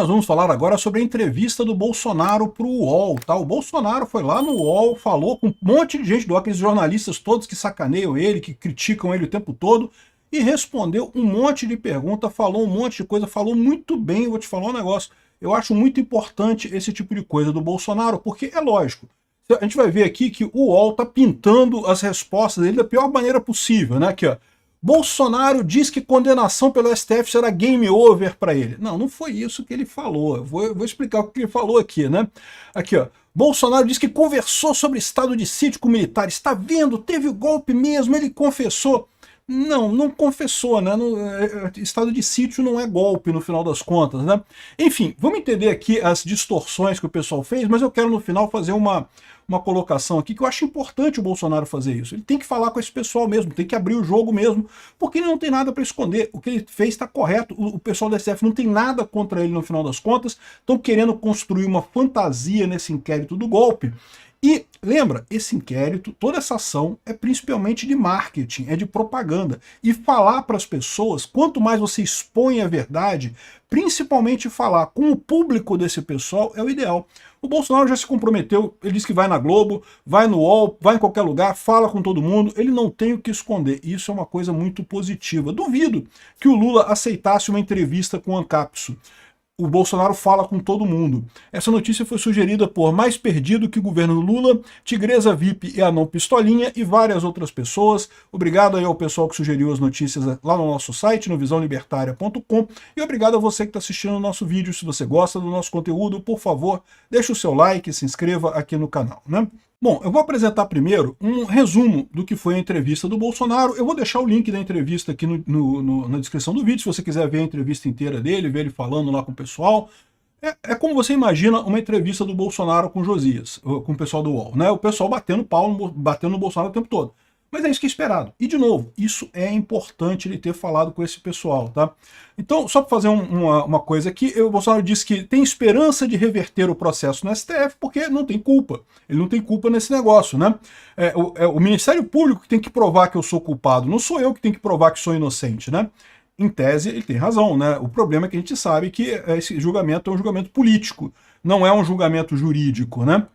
Nós vamos falar agora sobre a entrevista do Bolsonaro para o UOL, tá? O Bolsonaro foi lá no UOL, falou com um monte de gente do UOL, aqueles jornalistas todos que sacaneiam ele, que criticam ele o tempo todo, e respondeu um monte de pergunta, falou um monte de coisa, falou muito bem. Eu vou te falar um negócio, eu acho muito importante esse tipo de coisa do Bolsonaro, porque é lógico, a gente vai ver aqui que o UOL está pintando as respostas dele da pior maneira possível, né? Aqui, ó. Bolsonaro diz que condenação pelo STF será game over para ele. Não, não foi isso que ele falou. Eu vou explicar o que ele falou aqui, né? Aqui, ó. Bolsonaro diz que conversou sobre estado de sítio com militares. Está vendo? Teve o golpe mesmo, ele confessou. Não, não confessou, né? Estado de sítio não é golpe, no final das contas, né? Enfim, vamos entender aqui as distorções que o pessoal fez, mas eu quero no final fazer uma colocação aqui que eu acho importante o Bolsonaro fazer isso. Ele tem que falar com esse pessoal mesmo, tem que abrir o jogo mesmo, porque ele não tem nada para esconder. O que ele fez está correto. O pessoal da STF não tem nada contra ele no final das contas, estão querendo construir uma fantasia nesse inquérito do golpe. E lembra, esse inquérito, toda essa ação é principalmente de marketing, é de propaganda. E falar para as pessoas, quanto mais você expõe a verdade, principalmente falar com o público desse pessoal, é o ideal. O Bolsonaro já se comprometeu, ele disse que vai na Globo, vai no UOL, vai em qualquer lugar, fala com todo mundo, ele não tem o que esconder. Isso é uma coisa muito positiva. Duvido que o Lula aceitasse uma entrevista com o Ancapso. O Bolsonaro fala com todo mundo. Essa notícia foi sugerida por Mais Perdido que o governo Lula, Tigresa VIP e Anão Pistolinha e várias outras pessoas. Obrigado aí ao pessoal que sugeriu as notícias lá no nosso site, no visãolibertaria.com, e obrigado a você que está assistindo o nosso vídeo. Se você gosta do nosso conteúdo, por favor, deixe o seu like e se inscreva aqui no canal, né? Bom, eu vou apresentar primeiro um resumo do que foi a entrevista do Bolsonaro. Eu vou deixar o link da entrevista aqui na descrição do vídeo, se você quiser ver a entrevista inteira dele, ver ele falando lá com o pessoal. É como você imagina uma entrevista do Bolsonaro com o Josias, com o pessoal do UOL, né? O pessoal batendo pau, batendo no Bolsonaro o tempo todo. Mas é isso que é esperado. E, de novo, isso é importante ele ter falado com esse pessoal, tá? Então, só para fazer uma coisa aqui, o Bolsonaro disse que tem esperança de reverter o processo no STF porque não tem culpa. Ele não tem culpa nesse negócio, né? O Ministério Público que tem que provar que eu sou culpado, não sou eu que tenho que provar que sou inocente, né? Em tese, ele tem razão, né? O problema é que a gente sabe que esse julgamento é um julgamento político, não é um julgamento jurídico, né?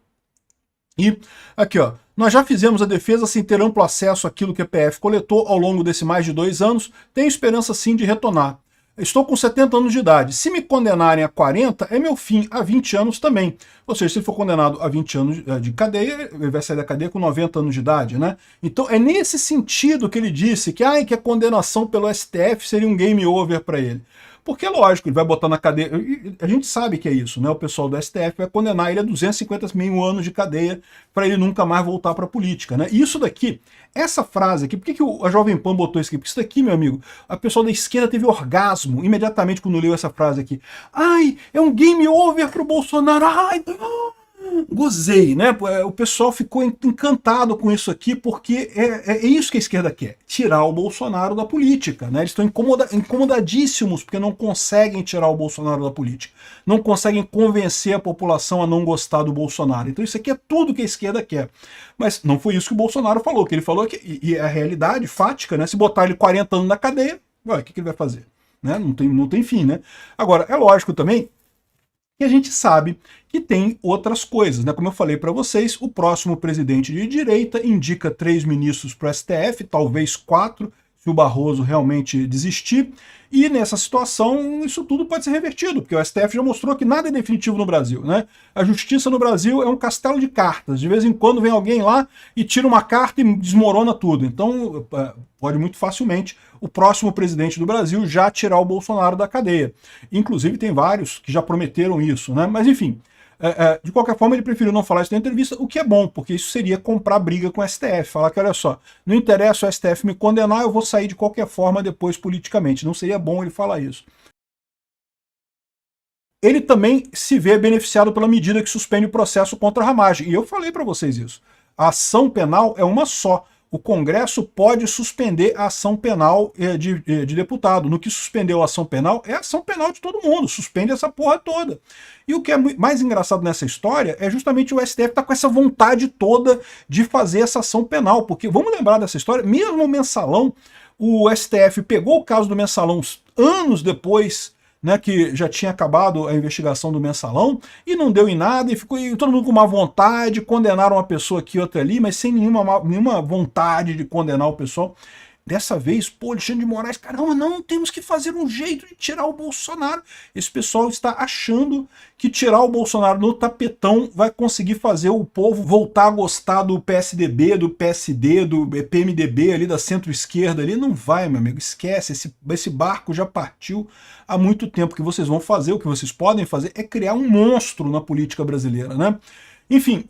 E aqui, ó, nós já fizemos a defesa sem ter amplo acesso àquilo que a PF coletou ao longo desse mais de 2 anos, tenho esperança sim de retornar. Estou com 70 anos de idade. Se me condenarem a 40, é meu fim, a 20 anos também. Ou seja, se ele for condenado a 20 anos de cadeia, ele vai sair da cadeia com 90 anos de idade, né? Então é nesse sentido que ele disse que a condenação pelo STF seria um game over para ele. Porque, lógico, ele vai botar na cadeia... A gente sabe que é isso, né? O pessoal do STF vai condenar ele a 250 mil anos de cadeia para ele nunca mais voltar para a política, né? E isso daqui, essa frase aqui, por que a Jovem Pan botou isso aqui? Porque isso daqui, meu amigo, a pessoa da esquerda teve orgasmo imediatamente quando leu essa frase aqui. Ai, é um game over pro Bolsonaro. Ai, gozei, né? O pessoal ficou encantado com isso aqui, porque é isso que a esquerda quer, tirar o Bolsonaro da política, né? Eles estão incomodadíssimos porque não conseguem tirar o Bolsonaro da política, não conseguem convencer a população a não gostar do Bolsonaro. Então isso aqui é tudo que a esquerda quer. Mas não foi isso que o Bolsonaro falou, o que ele falou e é a realidade fática, né? Se botar ele 40 anos na cadeia, o que ele vai fazer? Né? Não tem fim, né? Agora, é lógico também que a gente sabe que tem outras coisas, né? Como eu falei para vocês, o próximo presidente de direita indica 3 ministros para o STF, talvez 4, se o Barroso realmente desistir, e nessa situação isso tudo pode ser revertido, porque o STF já mostrou que nada é definitivo no Brasil, né? A justiça no Brasil é um castelo de cartas, de vez em quando vem alguém lá e tira uma carta e desmorona tudo, então pode muito facilmente o próximo presidente do Brasil já tirar o Bolsonaro da cadeia. Inclusive tem vários que já prometeram isso, né? Mas enfim, de qualquer forma ele preferiu não falar isso na entrevista, o que é bom, porque isso seria comprar briga com o STF, falar que olha só, não interessa o STF me condenar, eu vou sair de qualquer forma depois politicamente. Não seria bom ele falar isso. Ele também se vê beneficiado pela medida que suspende o processo contra a Ramagem. E eu falei para vocês isso. A ação penal é uma só. O Congresso pode suspender a ação penal de deputado. No que suspendeu a ação penal, é a ação penal de todo mundo. Suspende essa porra toda. E o que é mais engraçado nessa história é justamente o STF estar com essa vontade toda de fazer essa ação penal. Porque, vamos lembrar dessa história, mesmo o Mensalão, o STF pegou o caso do Mensalão anos depois, né, que já tinha acabado a investigação do Mensalão, e não deu em nada, e ficou todo mundo com má vontade, condenaram uma pessoa aqui e outra ali, mas sem nenhuma vontade de condenar o pessoal. Dessa vez, pô, Alexandre de Moraes, caramba, não, temos que fazer um jeito de tirar o Bolsonaro. Esse pessoal está achando que tirar o Bolsonaro no tapetão vai conseguir fazer o povo voltar a gostar do PSDB, do PSD, do PMDB ali, da centro-esquerda ali. Não vai, meu amigo, esquece, esse barco já partiu há muito tempo. O que vocês vão fazer, o que vocês podem fazer é criar um monstro na política brasileira, né? Enfim,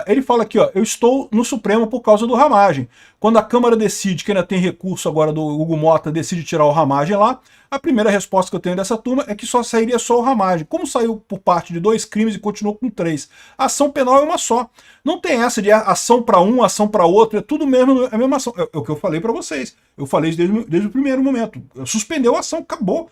ele fala aqui, ó, eu estou no Supremo por causa do Ramagem. Quando a Câmara decide, que ainda tem recurso agora do Hugo Mota, decide tirar o Ramagem lá, a primeira resposta que eu tenho dessa turma é que só sairia só o Ramagem. Como saiu por parte de 2 crimes e continuou com 3? A ação penal é uma só. Não tem essa de ação para um, ação para outro, é tudo mesmo, é a mesma ação. É o que eu falei para vocês. Eu falei desde o primeiro momento. Suspendeu a ação, acabou.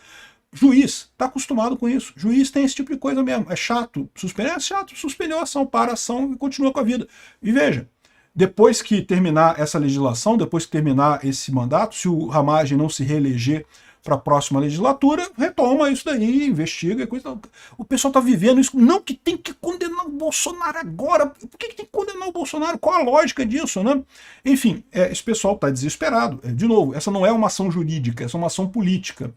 Juiz está acostumado com isso. Juiz tem esse tipo de coisa mesmo. É chato. Suspender é chato. Suspendeu a ação, para a ação e continua com a vida. E veja, depois que terminar essa legislação, depois que terminar esse mandato, se o Ramagem não se reeleger para a próxima legislatura, retoma isso daí, investiga. Coisa. O pessoal está vivendo isso. Não que tem que condenar o Bolsonaro agora. Por que tem que condenar o Bolsonaro? Qual a lógica disso, né? Enfim, esse pessoal está desesperado. De novo, essa não é uma ação jurídica, essa é uma ação política.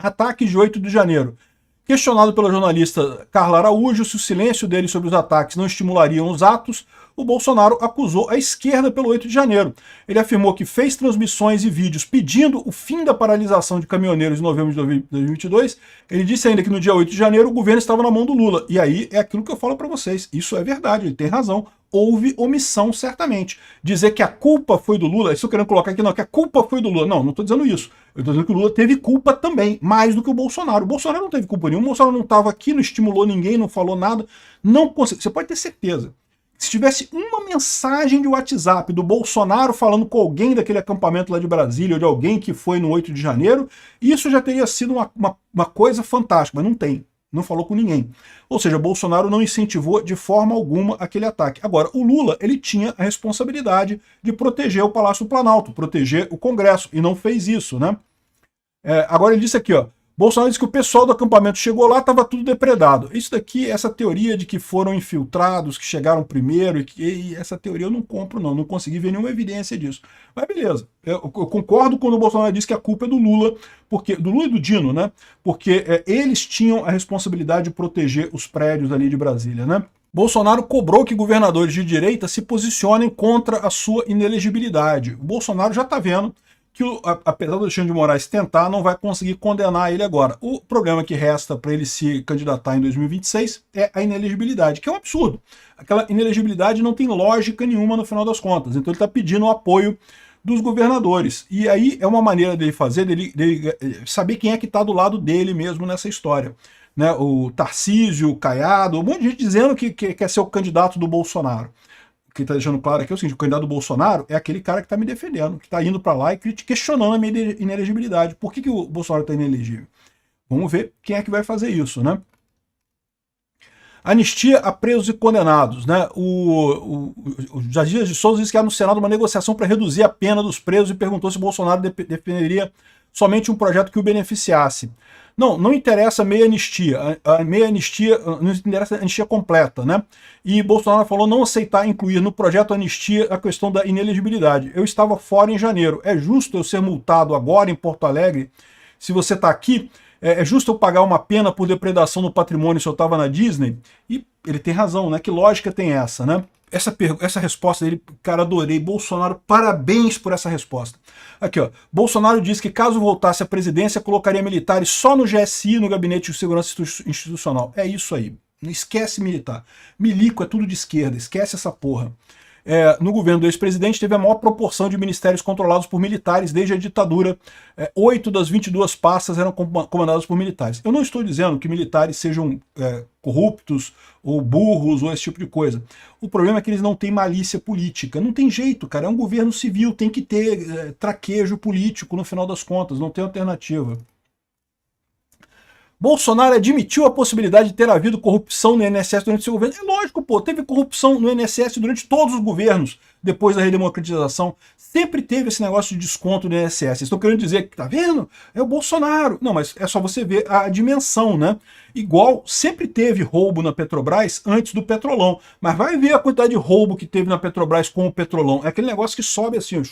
Ataque de 8 de janeiro. Questionado pela jornalista Carla Araújo se o silêncio dele sobre os ataques não estimulariam os atos, o Bolsonaro acusou a esquerda pelo 8 de janeiro. Ele afirmou que fez transmissões e vídeos pedindo o fim da paralisação de caminhoneiros em novembro de 2022. Ele disse ainda que no dia 8 de janeiro o governo estava na mão do Lula. E aí é aquilo que eu falo para vocês. Isso é verdade, ele tem razão. Houve omissão, certamente. Dizer que a culpa foi do Lula, isso eu querendo colocar aqui, não, que a culpa foi do Lula. Não, não estou dizendo isso. Eu estou dizendo que o Lula teve culpa também, mais do que o Bolsonaro. O Bolsonaro não teve culpa nenhuma, o Bolsonaro não estava aqui, não estimulou ninguém, não falou nada. Não conseguiu. Você pode ter certeza. Se uma mensagem de WhatsApp do Bolsonaro falando com alguém daquele acampamento lá de Brasília, ou de alguém que foi no 8 de janeiro, isso já teria sido uma coisa fantástica, mas não tem. Não falou com ninguém. Ou seja, Bolsonaro não incentivou de forma alguma aquele ataque. Agora, o Lula, ele tinha a responsabilidade de proteger o Palácio do Planalto, proteger o Congresso, e não fez isso, né? Agora ele disse aqui, ó, Bolsonaro disse que o pessoal do acampamento chegou lá, estava tudo depredado. Isso daqui, essa teoria de que foram infiltrados, que chegaram primeiro, e essa teoria eu não compro não consegui ver nenhuma evidência disso. Mas beleza, eu concordo quando o Bolsonaro diz que a culpa é do Lula e do Dino, né? Porque eles tinham a responsabilidade de proteger os prédios ali de Brasília, né? Bolsonaro cobrou que governadores de direita se posicionem contra a sua inelegibilidade. O Bolsonaro já está vendo que, apesar do Alexandre de Moraes tentar, não vai conseguir condenar ele agora. O problema que resta para ele se candidatar em 2026 é a inelegibilidade, que é um absurdo. Aquela inelegibilidade não tem lógica nenhuma no final das contas. Então ele está pedindo o apoio dos governadores. E aí é uma maneira dele fazer, dele saber quem é que está do lado dele mesmo nessa história. Né? O Tarcísio, o Caiado, um monte de gente dizendo que quer ser o candidato do Bolsonaro. O que está deixando claro aqui é o seguinte, o candidato do Bolsonaro é aquele cara que está me defendendo, que está indo para lá e questionando a minha inelegibilidade. Por que o Bolsonaro está inelegível? Vamos ver quem é que vai fazer isso, né? Anistia a presos e condenados, né? O Jair Dias de Souza disse que há no Senado uma negociação para reduzir a pena dos presos e perguntou se o Bolsonaro defenderia somente um projeto que o beneficiasse. Não interessa meia anistia. A meia anistia não interessa a anistia completa, né? E Bolsonaro falou não aceitar incluir no projeto anistia a questão da inelegibilidade. Eu estava fora em janeiro. É justo eu ser multado agora em Porto Alegre? Se você está aqui, é justo eu pagar uma pena por depredação do patrimônio se eu estava na Disney? E ele tem razão, né? Que lógica tem essa, né? Essa resposta dele, cara, adorei. Bolsonaro, parabéns por essa resposta. Aqui, ó. Bolsonaro disse que caso voltasse à presidência, colocaria militares só no GSI, no Gabinete de Segurança Institucional. É isso aí. Não esquece militar. Milico é tudo de esquerda, esquece essa porra. No governo do ex-presidente teve a maior proporção de ministérios controlados por militares desde a ditadura. 8 das 22 pastas eram comandadas por militares. Eu não estou dizendo que militares sejam corruptos ou burros ou esse tipo de coisa. O problema é que eles não têm malícia política. Não tem jeito, cara. É um governo civil, tem que ter traquejo político no final das contas, não tem alternativa. Bolsonaro admitiu a possibilidade de ter havido corrupção no INSS durante seu governo. É lógico, pô, teve corrupção no INSS durante todos os governos depois da redemocratização. Sempre teve esse negócio de desconto no INSS. Estou querendo dizer que, tá vendo? É o Bolsonaro. Não, mas é só você ver a dimensão, né? Igual sempre teve roubo na Petrobras antes do Petrolão. Mas vai ver a quantidade de roubo que teve na Petrobras com o Petrolão. É aquele negócio que sobe assim, ó.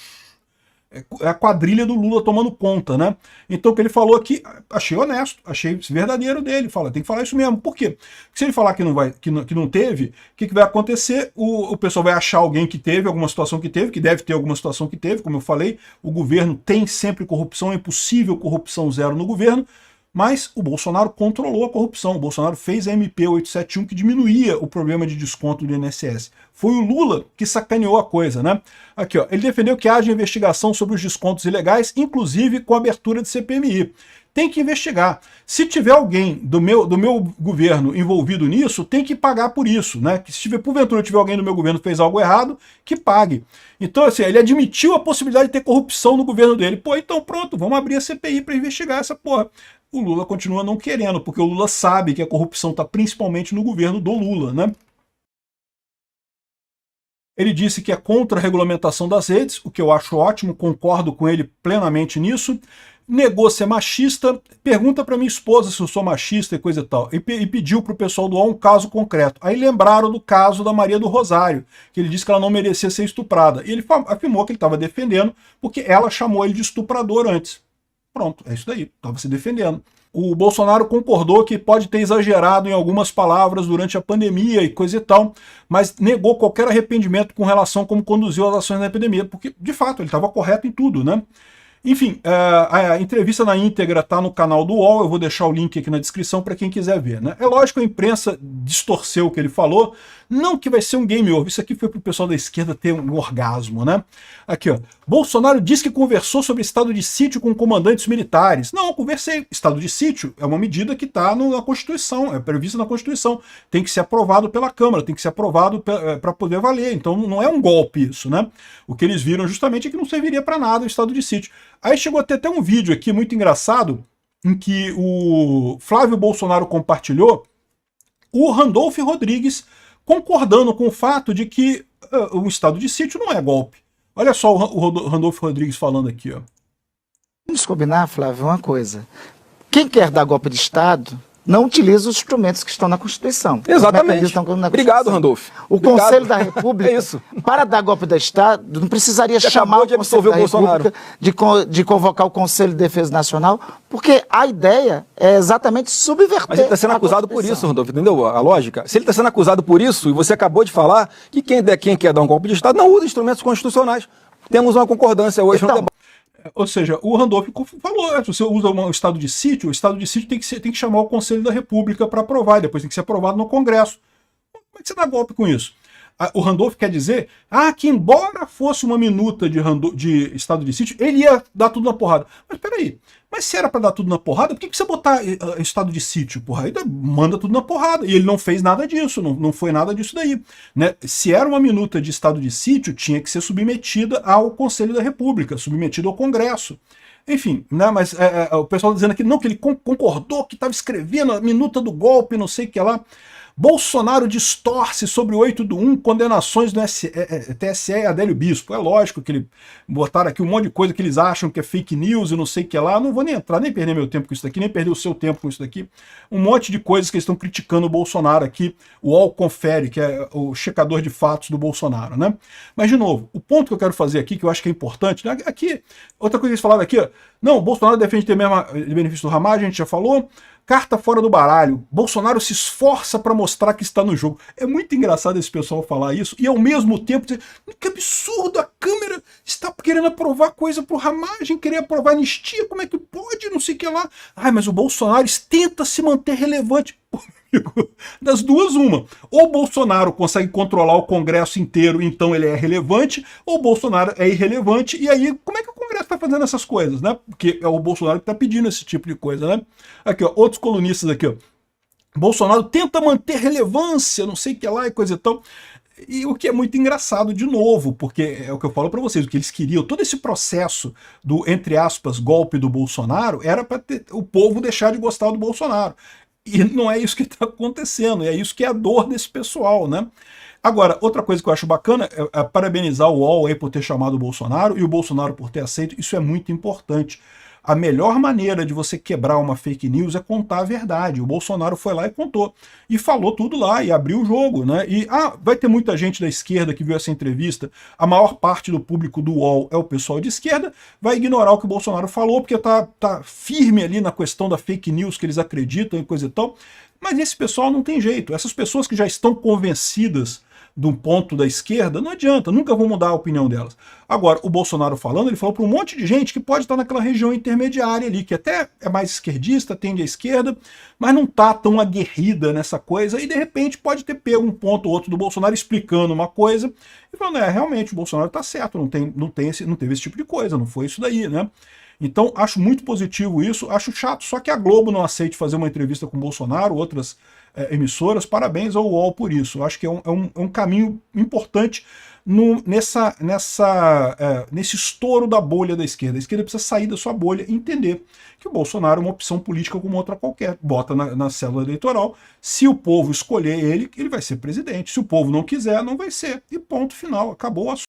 É a quadrilha do Lula tomando conta, né? Então o que ele falou aqui, achei honesto, achei verdadeiro dele. Fala, tem que falar isso mesmo. Por quê? Porque se ele falar que não, vai, que não teve, o que vai acontecer? O pessoal vai achar alguém que teve, alguma situação que teve, que deve ter alguma situação que teve, como eu falei, o governo tem sempre corrupção, é impossível corrupção zero no governo, mas o Bolsonaro controlou a corrupção. O Bolsonaro fez a MP 871 que diminuía o problema de desconto do INSS. Foi o Lula que sacaneou a coisa, né? Aqui, ó, ele defendeu que haja investigação sobre os descontos ilegais, inclusive com abertura de CPMI. Tem que investigar. Se tiver alguém do meu governo envolvido nisso, tem que pagar por isso, né? Que se tiver, porventura tiver alguém do meu governo que fez algo errado, que pague. Então, assim, ele admitiu a possibilidade de ter corrupção no governo dele. Pô, então pronto, vamos abrir a CPI para investigar essa porra. O Lula continua não querendo, porque o Lula sabe que a corrupção está principalmente no governo do Lula, né? Ele disse que é contra a regulamentação das redes, o que eu acho ótimo, concordo com ele plenamente nisso. Negou ser machista, pergunta para minha esposa se eu sou machista e coisa e tal, e pediu para o pessoal doar um caso concreto. Aí lembraram do caso da Maria do Rosário, que ele disse que ela não merecia ser estuprada. E ele afirmou que ele estava defendendo porque ela chamou ele de estuprador antes. Pronto, é isso daí, estava se defendendo. O Bolsonaro concordou que pode ter exagerado em algumas palavras durante a pandemia e coisa e tal, mas negou qualquer arrependimento com relação a como conduziu as ações na epidemia, porque, de fato, ele estava correto em tudo, né? Enfim, a entrevista na íntegra está no canal do UOL, eu vou deixar o link aqui na descrição para quem quiser ver, né? É lógico que a imprensa distorceu o que ele falou, não que vai ser um game over, isso aqui foi para o pessoal da esquerda ter um orgasmo, né? Aqui, ó, Bolsonaro diz que conversou sobre estado de sítio com comandantes militares. Não, eu conversei. Estado de sítio é uma medida que está na Constituição, é prevista na Constituição, tem que ser aprovado pela Câmara, tem que ser aprovado para poder valer, então não é um golpe isso, né? O que eles viram justamente é que não serviria para nada o estado de sítio. Aí chegou a ter até um vídeo aqui muito engraçado, em que o Flávio Bolsonaro compartilhou o Randolph Rodrigues concordando com o fato de que o estado de sítio não é golpe. Olha só o Randolph Rodrigues falando aqui, ó. Vamos combinar, Flávio, uma coisa. Quem quer dar golpe de Estado não utiliza os instrumentos que estão na Constituição. Exatamente. Obrigado, Randolph. O Conselho da República, é isso. Para dar golpe de Estado, não precisaria Você chamar o de absolver o Bolsonaro de convocar o Conselho de Defesa Nacional, porque a ideia é exatamente subverter. Mas ele está sendo acusado por isso, Randolph, entendeu a lógica? Se ele está sendo acusado por isso, e você acabou de falar que quem quer dar um golpe de Estado não usa instrumentos constitucionais. Temos uma concordância hoje no debate. Ou seja, o Randolph falou, se você usa um estado de sítio, o estado de sítio tem que chamar o Conselho da República para aprovar, e depois tem que ser aprovado no Congresso. Como é que você dá golpe com isso? O Randolph quer dizer que embora fosse uma minuta de estado de sítio, ele ia dar tudo na porrada. Mas peraí, mas se era para dar tudo na porrada, por que você botar estado de sítio? Porra, aí manda tudo na porrada. E ele não fez nada disso, não foi nada disso daí. Né? Se era uma minuta de estado de sítio, tinha que ser submetida ao Conselho da República, submetida ao Congresso. Enfim, né, mas o pessoal dizendo aqui, não, que ele concordou, que estava escrevendo a minuta do golpe, não sei o que lá. Bolsonaro distorce sobre o 8/1, condenações no TSE e Adélio Bispo. É lógico que ele botaram aqui um monte de coisa que eles acham que é fake news e não sei o que lá. Não vou nem entrar, nem perder meu tempo com isso daqui, nem perder o seu tempo com isso daqui. Um monte de coisas que eles estão criticando o Bolsonaro aqui. O UOL confere, que é o checador de fatos do Bolsonaro, né? Mas, de novo, o ponto que eu quero fazer aqui, que eu acho que é importante, né? Aqui, outra coisa que eles falaram aqui, ó, não, o Bolsonaro defende ter mesmo benefício do Ramagem, a gente já falou. Carta fora do baralho. Bolsonaro se esforça para mostrar que está no jogo. É muito engraçado esse pessoal falar isso e ao mesmo tempo dizer, que absurdo, a Câmara está querendo aprovar coisa pro Ramagem, querer aprovar anistia, como é que pode, não sei o que lá. Mas o Bolsonaro tenta se manter relevante. Das duas, uma. Ou o Bolsonaro consegue controlar o Congresso inteiro, então ele é relevante, ou o Bolsonaro é irrelevante, e aí como é que o Congresso está fazendo essas coisas, né? Porque é o Bolsonaro que está pedindo esse tipo de coisa, né? Aqui, ó, outros colunistas aqui, ó. Bolsonaro tenta manter relevância, não sei o que lá e coisa e tal. E o que é muito engraçado de novo, porque é o que eu falo para vocês, o que eles queriam, todo esse processo do, entre aspas, golpe do Bolsonaro, era para o povo deixar de gostar do Bolsonaro. E não é isso que está acontecendo, é isso que é a dor desse pessoal, né? Agora, outra coisa que eu acho bacana é parabenizar o UOL aí por ter chamado o Bolsonaro e o Bolsonaro por ter aceito, isso é muito importante. A melhor maneira de você quebrar uma fake news é contar a verdade. O Bolsonaro foi lá e contou. E falou tudo lá, e abriu o jogo, né? E vai ter muita gente da esquerda que viu essa entrevista. A maior parte do público do UOL é o pessoal de esquerda, vai ignorar o que o Bolsonaro falou, porque tá firme ali na questão da fake news que eles acreditam e coisa e tal. Mas esse pessoal não tem jeito. Essas pessoas que já estão convencidas de um ponto da esquerda, não adianta, nunca vão mudar a opinião delas. Agora, o Bolsonaro falando, ele falou para um monte de gente que pode estar naquela região intermediária ali, que até é mais esquerdista, tende à esquerda, mas não está tão aguerrida nessa coisa, e de repente pode ter pego um ponto ou outro do Bolsonaro explicando uma coisa, e falando, realmente, o Bolsonaro está certo, não teve esse tipo de coisa, não foi isso daí, né? Então, acho muito positivo isso, acho chato, só que a Globo não aceite fazer uma entrevista com o Bolsonaro, outras emissoras, parabéns ao UOL por isso. Acho que é um caminho importante nesse estouro da bolha da esquerda. A esquerda precisa sair da sua bolha e entender que o Bolsonaro é uma opção política como outra qualquer. Bota na célula eleitoral, se o povo escolher ele vai ser presidente. Se o povo não quiser, não vai ser. E ponto final, acabou o assunto.